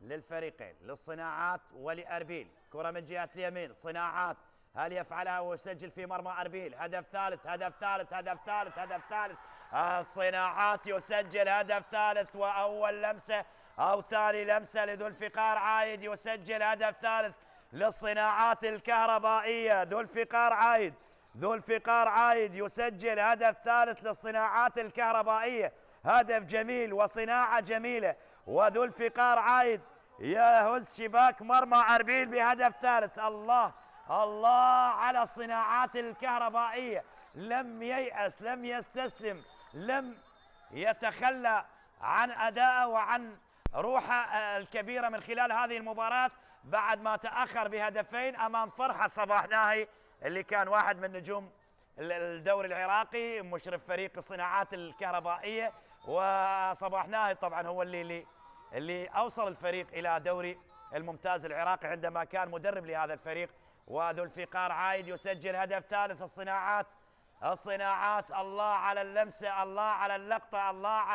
للفريقين، للصناعات ولأربيل. كرة من جهة اليمين، صناعات هل يفعلها ويسجل في مرمى أربيل؟ هدف ثالث، هدف ثالث، هدف ثالث، هدف ثالث. الصناعات يسجل هدف ثالث، وأول لمسة أو ثاني لمسة لذو الفقار عايد يسجل هدف ثالث للصناعات الكهربائية. ذو الفقار عايد يسجل هدف ثالث للصناعات الكهربائية. هدف جميل وصناعة جميلة، وذو الفقار عايد يهز شباك مرمى أربيل بهدف ثالث. الله الله على الصناعات الكهربائية، لم ييأس، لم يستسلم، لم يتخلى عن أدائه وعن روحه الكبيرة من خلال هذه المباراة بعد ما تأخر بهدفين أمام فرحة صباح ناهي اللي كان واحد من نجوم الدوري العراقي، مشرف فريق الصناعات الكهربائية. وصباح ناهي طبعا هو اللي أوصل الفريق إلى دوري الممتاز العراقي عندما كان مدرب لهذا الفريق. وذو الفقار عايد يسجل هدف ثالث. الصناعات الله على اللمسة، الله على اللقطة، الله على